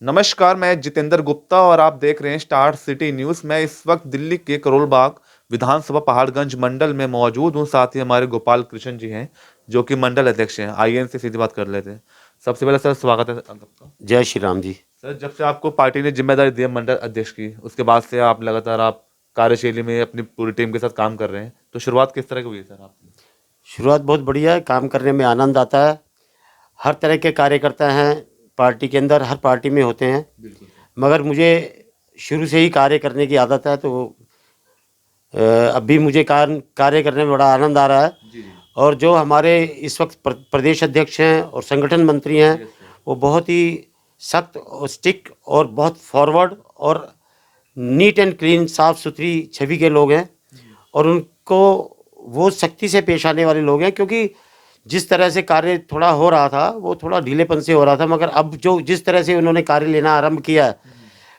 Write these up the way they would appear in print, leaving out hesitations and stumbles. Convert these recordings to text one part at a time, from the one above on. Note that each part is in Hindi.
नमस्कार, मैं जितेंद्र गुप्ता और आप देख रहे हैं स्टार सिटी न्यूज़। मैं इस वक्त दिल्ली के करोल बाग विधानसभा पहाड़गंज मंडल में मौजूद हूं। साथ ही हमारे गोपाल कृष्ण जी हैं, जो कि मंडल अध्यक्ष हैं। आइए इनसे सीधी बात कर लेते हैं। सबसे पहले सर स्वागत है आपका। जय श्री राम जी। सर, जब से आपको पार्टी ने जिम्मेदारी दी है मंडल अध्यक्ष की, उसके बाद से आप लगातार कार्यशैली में अपनी पूरी टीम के साथ काम कर रहे हैं। तो शुरुआत किस तरह की हुई है सर आपकी? शुरुआत बहुत बढ़िया है, काम करने में आनंद आता है। हर तरह के कार्यकर्ता हैं पार्टी के अंदर, हर पार्टी में होते हैं, बिल्कुल सर। मगर मुझे शुरू से ही कार्य करने की आदत है, तो अब भी मुझे कार्य करने में बड़ा आनंद आ रहा है। जी जी। और जो हमारे इस वक्त प्रदेश अध्यक्ष हैं और संगठन मंत्री हैं, यस सर। वो बहुत ही सख्त और स्टिक और बहुत फॉरवर्ड और नीट एंड क्लीन, साफ़ सुथरी छवि के लोग हैं। और उनको वो सख्ती से पेश आने वाले लोग हैं, क्योंकि जिस तरह से कार्य थोड़ा हो रहा था वो थोड़ा ढीलेपन से हो रहा था, मगर अब जो जिस तरह से उन्होंने कार्य लेना आरंभ किया है,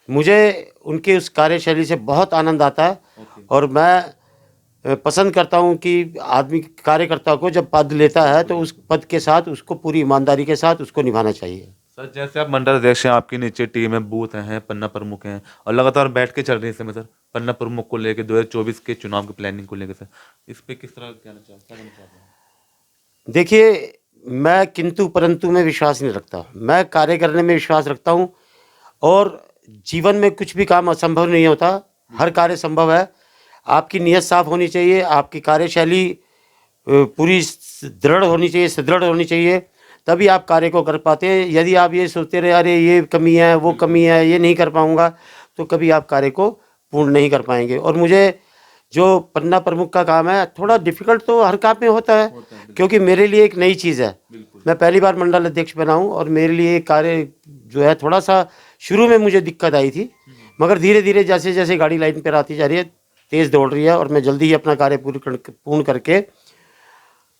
मुझे उनके उस कार्यशैली से बहुत आनंद आता है। ओके। और मैं पसंद करता हूं कि आदमी, कार्यकर्ता को जब पद लेता है तो उस पद के साथ उसको पूरी ईमानदारी के साथ उसको निभाना चाहिए। सर, जैसे आप मंडल अध्यक्ष हैं, आपकी नीचे टीम है, बूथ हैं, पन्ना प्रमुख हैं और लगातार बैठ के चल रही है इस समय सर, पन्ना प्रमुख को लेकर 2024 के चुनाव की प्लानिंग को लेकर सर, इस पे किस तरह क्या कहना चाहते हैं? देखिए, मैं किंतु परंतु में विश्वास नहीं रखता, मैं कार्य करने में विश्वास रखता हूँ। और जीवन में कुछ भी काम असंभव नहीं होता, हर कार्य संभव है। आपकी नीयत साफ होनी चाहिए, आपकी कार्यशैली पूरी दृढ़ होनी चाहिए, सुदृढ़ होनी चाहिए, तभी आप कार्य को कर पाते हैं। यदि आप ये सोचते रहे अरे ये कमी है, वो कमी है, ये नहीं कर पाऊँगा, तो कभी आप कार्य को पूर्ण नहीं कर पाएंगे। और मुझे जो पन्ना प्रमुख का काम है, थोड़ा डिफिकल्ट तो हर काम में होता है, क्योंकि मेरे लिए एक नई चीज़ है। मैं पहली बार मंडल अध्यक्ष बना हूँ और मेरे लिए कार्य जो है थोड़ा सा शुरू में मुझे दिक्कत आई थी, मगर धीरे धीरे जैसे जैसे गाड़ी लाइन पर आती जा रही है, तेज़ दौड़ रही है, और मैं जल्दी ही अपना कार्य पूर्ण करके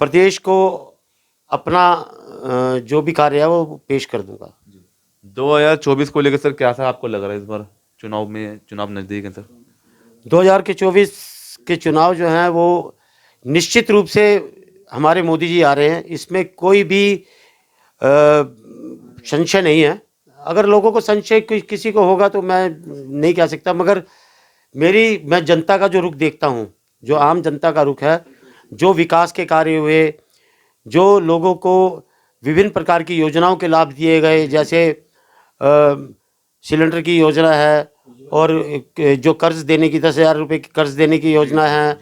प्रदेश को अपना जो भी कार्य है वो पेश कर दूंगा। 2024 को लेकर सर क्या था आपको लग रहा है इस बार चुनाव नजदीक है सर? 2024 के चुनाव जो हैं वो निश्चित रूप से हमारे मोदी जी आ रहे हैं, इसमें कोई भी संशय नहीं है। अगर लोगों को संशय किसी को होगा तो मैं नहीं कह सकता, मगर मैं जनता का जो रुख देखता हूँ, जो आम जनता का रुख है, जो विकास के कार्य हुए, जो लोगों को विभिन्न प्रकार की योजनाओं के लाभ दिए गए, जैसे सिलेंडर की योजना है, और जो कर्ज देने की 10,000 रुपये की कर्ज देने की योजना है,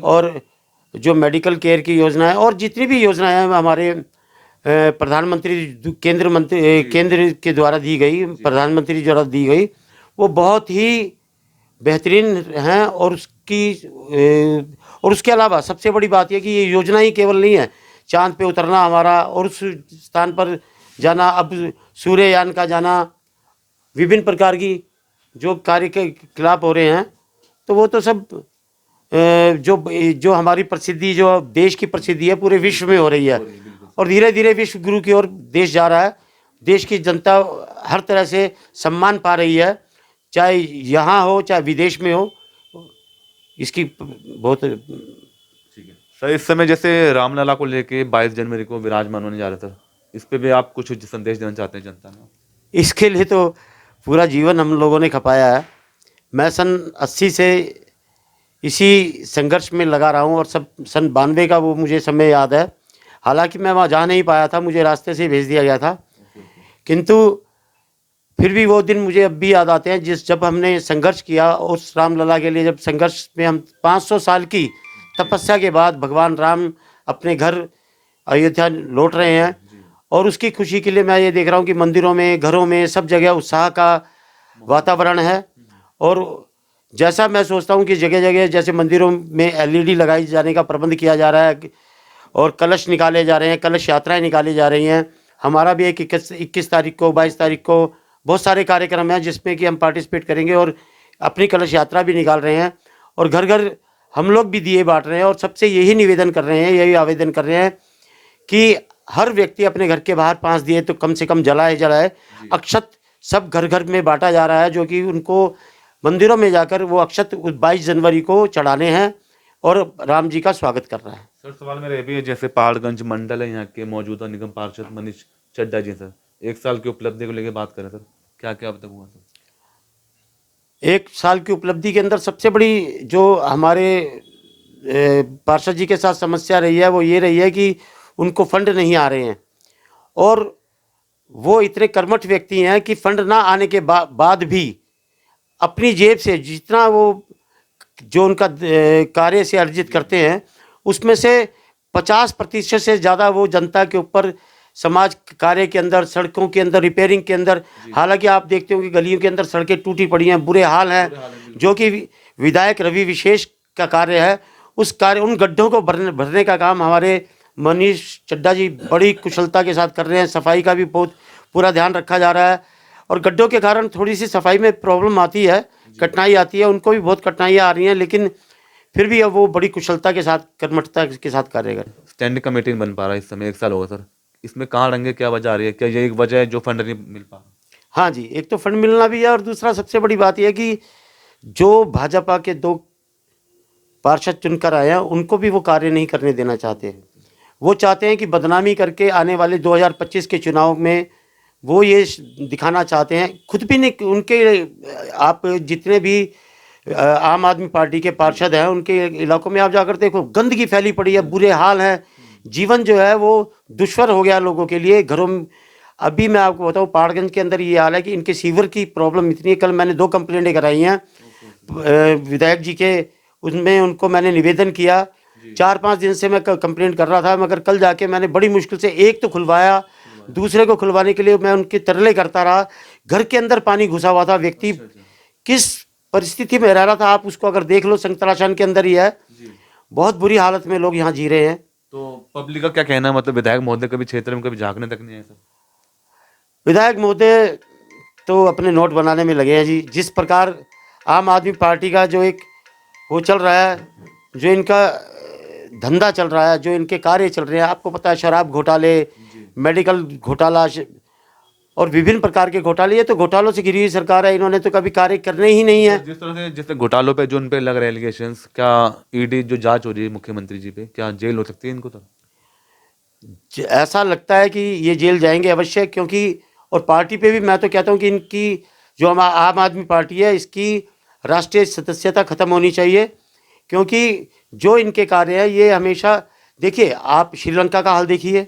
और जो मेडिकल केयर की योजना है, और जितनी भी योजनाएं हैं हमारे प्रधानमंत्री केंद्र के द्वारा दी गई, प्रधानमंत्री द्वारा दी गई, वो बहुत ही बेहतरीन हैं। और उसके अलावा सबसे बड़ी बात यह कि ये योजना ही केवल नहीं है चांद पे उतरना हमारा और उस स्थान पर जाना, अब सूर्ययान का जाना, विभिन्न प्रकार की जो कार्य के खिलाफ हो रहे हैं, तो वो तो सब जो हमारी प्रसिद्धि, जो देश की प्रसिद्धि है, पूरे विश्व में हो रही है। और धीरे धीरे विश्व गुरु की ओर देश जा रहा है। देश की जनता हर तरह से सम्मान पा रही है, चाहे यहाँ हो चाहे विदेश में हो। इसकी बहुत ठीक है सर, इस समय जैसे रामलला को लेके 22 जनवरी को विराजमान होने जा रहा था, इस पे भी आप कुछ संदेश देना चाहते हैं जनता में? इसके लिए तो पूरा जीवन हम लोगों ने खपाया है। मैं सन 80 से इसी संघर्ष में लगा रहा हूँ, और सब सन 92 का वो मुझे समय याद है। हालांकि मैं वहाँ जा नहीं पाया था, मुझे रास्ते से भेज दिया गया था, किंतु फिर भी वो दिन मुझे अब भी याद आते हैं, जब हमने संघर्ष किया उस रामलला के लिए। जब संघर्ष में हम 500 साल की तपस्या के बाद भगवान राम अपने घर अयोध्या लौट रहे हैं, और उसकी खुशी के लिए मैं ये देख रहा हूँ कि मंदिरों में, घरों में, सब जगह उत्साह का वातावरण है। और जैसा मैं सोचता हूँ कि जगह जगह जैसे मंदिरों में LED लगाई जाने का प्रबंध किया जा रहा है, और कलश निकाले जा रहे हैं, कलश यात्राएं निकाली जा रही हैं। हमारा भी एक 21 तारीख को, 22 तारीख को बहुत सारे कार्यक्रम हैं जिसमें कि हम पार्टिसिपेट करेंगे, और अपनी कलश यात्रा भी निकाल रहे हैं, और घर घर हम लोग भी दिए बांट रहे हैं। और सबसे यही निवेदन कर रहे हैं, यही आवेदन कर रहे हैं कि हर व्यक्ति अपने घर के बाहर 5 दिए तो कम से कम जलाए। अक्षत सब घर घर में बांटा जा रहा है, जो कि उनको मंदिरों में जाकर वो अक्षत 22 जनवरी को चढ़ाने हैं, और राम जी का स्वागत कर रहा है। सर, सवाल मेरा ये भी है, जैसे पहाड़गंज मंडल है यहाँ के मौजूदा निगम पार्षद मनीष चड्डा जी सर, 1 साल की उपलब्धि को लेकर बात करें सर, क्या क्या अब तक हुआ सर? एक साल की उपलब्धि के अंदर सबसे बड़ी जो हमारे पार्षद जी के साथ समस्या रही है वो ये रही है कि उनको फंड नहीं आ रहे हैं, और वो इतने कर्मठ व्यक्ति हैं कि फंड ना आने के बाद भी अपनी जेब से जितना वो जो उनका कार्य से अर्जित करते हैं उसमें से 50% से ज़्यादा वो जनता के ऊपर समाज कार्य के अंदर, सड़कों के अंदर, रिपेयरिंग के अंदर, हालांकि आप देखते हो कि गलियों के अंदर सड़कें टूटी पड़ी हैं, बुरे हाल हैं, जो कि विधायक रवि विशेष का कार्य है। उस कार्य, उन गड्ढों को भरने का काम हमारे मनीष चड्ढा जी बड़ी कुशलता के साथ कर रहे हैं। सफाई का भी बहुत पूरा ध्यान रखा जा रहा है, और गड्ढों के कारण थोड़ी सी सफाई में प्रॉब्लम आती है, कठिनाई आती है, उनको भी बहुत कठिनाइयाँ आ रही हैं, लेकिन फिर भी अब वो बड़ी कुशलता के साथ, कर्मठता के साथ कार्य कर। स्टैंडिंग कमेटी नहीं बन पा रहा इस समय, 1 साल होगा सर, इसमें कहाँ रंगे, क्या वजह आ रही है? क्या ये एक वजह है जो फंड नहीं मिल पा रहा? हाँ जी, एक तो फंड मिलना भी है, और दूसरा सबसे बड़ी बात यह है कि जो भाजपा के 2 पार्षद चुनकर आए हैं उनको भी वो कार्य नहीं करने देना चाहते हैं। वो चाहते हैं कि बदनामी करके आने वाले 2025 के चुनाव में वो ये दिखाना चाहते हैं, खुद भी नहीं उनके, आप जितने भी आम आदमी पार्टी के पार्षद हैं उनके इलाकों में आप जाकर देखो, गंदगी फैली पड़ी है, बुरे हाल हैं, जीवन जो है वो दुश्वार हो गया लोगों के लिए। घरों में अभी मैं आपको बताऊं, पहाड़गंज के अंदर ये हाल है कि इनके सीवर की प्रॉब्लम इतनी है। कल मैंने 2 कंप्लेंटें कराई हैं विधायक जी के, उसमें उनको मैंने निवेदन किया। 4-5 दिन से मैं कंप्लेंट कर रहा था, मगर कल जाके मैंने बड़ी मुश्किल से एक तो खुलवाया, दूसरे को खुलवाने के लिए मैं उनके तरले करता रहा। घर के अंदर पानी घुसा हुआ था, व्यक्ति किस परिस्थिति में रह रहा था आप उसको अगर देख लो, संतराशान के अंदर ही है, बहुत बुरी हालत में लोग यहाँ जी रहे हैं। तो पब्लिक का क्या कहना है, मतलब विधायक महोदय कभी क्षेत्र में कभी झांकने तक नहीं आए सर? विधायक महोदय तो अपने नोट बनाने में लगे हैं जी। जिस प्रकार आम आदमी पार्टी का जो एक वो चल रहा है, जो इनका धंधा चल रहा है, जो इनके कार्य चल रहे हैं, आपको पता है, शराब घोटाले, मेडिकल घोटाला और विभिन्न प्रकार के घोटाले, ये तो घोटालों से घिरी हुई सरकार है, इन्होंने तो कभी कार्य करने ही नहीं है। जिस तरह से जैसे घोटालों पे जो उन पे लग रहे एलिगेशंस, क्या ईडी जो जांच हो रही है मुख्यमंत्री जी पे, क्या जेल हो सकती है इनको? तो ऐसा लगता है कि ये जेल जाएंगे अवश्य, क्योंकि और पार्टी पे भी मैं तो कहता हूँ कि इनकी जो आम आदमी पार्टी है इसकी राष्ट्रीय सदस्यता खत्म होनी चाहिए, क्योंकि जो इनके कार्य है ये हमेशा, देखिए आप श्रीलंका का हाल देखिए,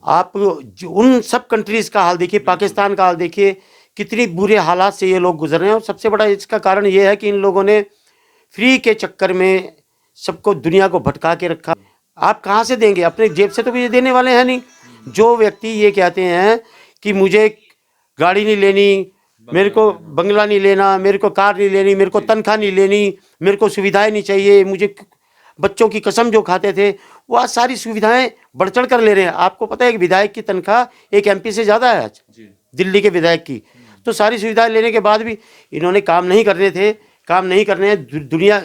आप उन सब कंट्रीज का हाल देखिए, पाकिस्तान का हाल देखिए, कितनी बुरे हालात से ये लोग गुजर रहे हैं। और सबसे बड़ा इसका कारण ये है कि इन लोगों ने फ्री के चक्कर में सबको, दुनिया को भटका के रखा। आप कहाँ से देंगे? अपने जेब से तो ये देने वाले हैं नहीं। जो व्यक्ति ये कहते हैं कि मुझे गाड़ी नहीं लेनी, मेरे को बंगला नहीं लेना, मेरे को कार नहीं लेनी, मेरे को तनख्वाह नहीं लेनी, मेरे को सुविधाएं नहीं चाहिए, मुझे बच्चों की कसम जो खाते थे वो आज सारी सुविधाएं बढ़ चढ़ कर ले रहे हैं। आपको पता है कि विधायक की तनख्वाह एक एमपी से ज़्यादा है आज, दिल्ली के विधायक की। तो सारी सुविधाएं लेने के बाद भी इन्होंने काम नहीं करने थे, काम नहीं करने हैं। दुनिया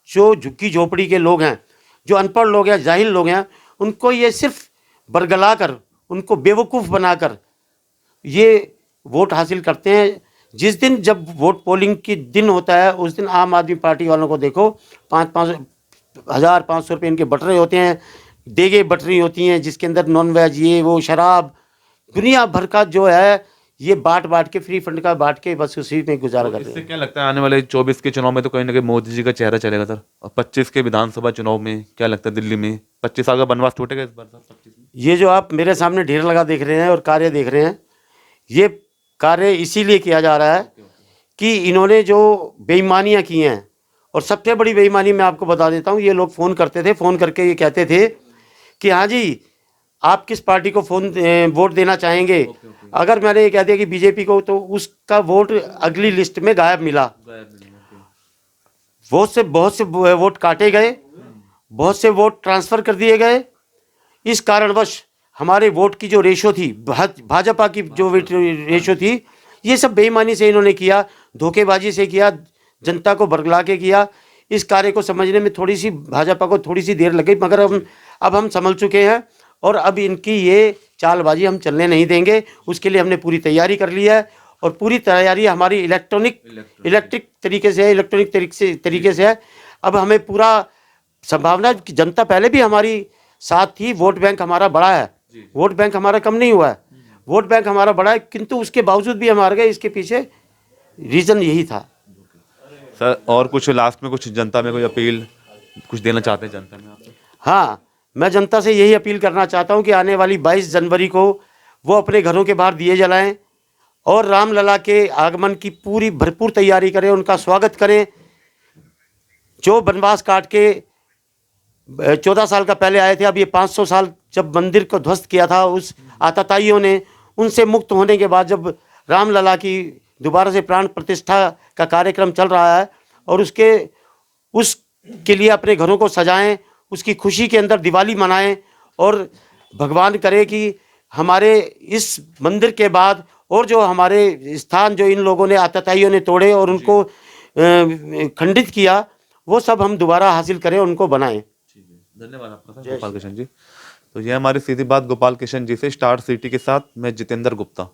जो झुग्गी झोपड़ी के लोग हैं, जो अनपढ़ लोग हैं, जाहिल लोग हैं, उनको ये सिर्फ बरगला कर, उनको बेवकूफ़ बनाकर ये वोट हासिल करते हैं। जिस दिन जब वोट पोलिंग की दिन होता है उस दिन आम आदमी पार्टी वालों को देखो, 5,500 रुपये इनके बट रहे होते हैं, देगे बट रही होती हैं, जिसके अंदर नॉन वेज, ये वो, शराब, दुनिया भर का जो है ये बांट के, फ्री फंड का बांट के बस उसी में गुजारा करते हैं। इससे क्या लगता है आने वाले 24 के चुनाव में तो कहीं ना कहीं मोदी जी का चेहरा चलेगा सर? और 25 के विधानसभा चुनाव में क्या लगता है, दिल्ली में 25 साल का बनवास टूटेगा इस बार सर 25 में? ये जो आप मेरे सामने ढेर लगा देख रहे हैं और कार्य देख रहे हैं, ये कार्य इसीलिए किया जा रहा है कि इन्होंने जो बेईमानियां की हैं, और सबसे बड़ी बेईमानी मैं आपको बता देता हूं, ये लोग फ़ोन करते थे, फ़ोन करके ये कहते थे कि हाँ जी आप किस पार्टी को वोट देना चाहेंगे। अगर मैंने ये कह दिया कि बीजेपी को, तो उसका वोट अगली लिस्ट में गायब मिला। बहुत से वोट काटे गए, बहुत से वोट ट्रांसफ़र कर दिए गए। इस कारणवश हमारे वोट की जो रेशो थी, भाजपा की जो रेशो थी, ये सब बेईमानी से इन्होंने किया, धोखेबाजी से किया, जनता को बरगला के किया। इस कार्य को समझने में थोड़ी सी भाजपा को थोड़ी सी देर लग गई, मगर अब हम समझ चुके हैं, और अब इनकी ये चालबाजी हम चलने नहीं देंगे। उसके लिए हमने पूरी तैयारी कर ली है, और पूरी तैयारी हमारी इलेक्ट्रिक तरीके से है, इलेक्ट्रॉनिक तरीके से है। अब हमें पूरा संभावना कि जनता पहले भी हमारी साथ थी, वोट बैंक हमारा बड़ा है, वोट बैंक हमारा कम नहीं हुआ है। वोट बैंक हमारा बड़ा है, किंतु उसके बावजूद भी हम हार गए। इसके पीछे रीज़न यही था। सर और कुछ लास्ट में कुछ जनता में कोई अपील कुछ देना चाहते हैं जनता में आप? हाँ, मैं जनता से यही अपील करना चाहता हूँ कि आने वाली 22 जनवरी को वो अपने घरों के बाहर दिए जलाएं और रामलला के आगमन की पूरी भरपूर तैयारी करें, उनका स्वागत करें। जो वनवास काट के 14 साल का पहले आए थे, अब ये 500 साल जब मंदिर को ध्वस्त किया था उस आतताइयों ने, उनसे मुक्त होने के बाद जब रामलला की दोबारा से प्राण प्रतिष्ठा का कार्यक्रम चल रहा है और उसके लिए अपने घरों को सजाएं, उसकी खुशी के अंदर दिवाली मनाएं और भगवान करे कि हमारे इस मंदिर के बाद और जो हमारे स्थान जो इन लोगों ने आतताइयों ने तोड़े और उनको खंडित किया, वो सब हम दोबारा हासिल करें, उनको बनाएं। धन्यवाद आपका सर, गोपाल कृष्ण जी। तो ये हमारी सीधी बात गोपाल कृष्ण जी से, स्टार सिटी के साथ मैं जितेंद्र गुप्ता।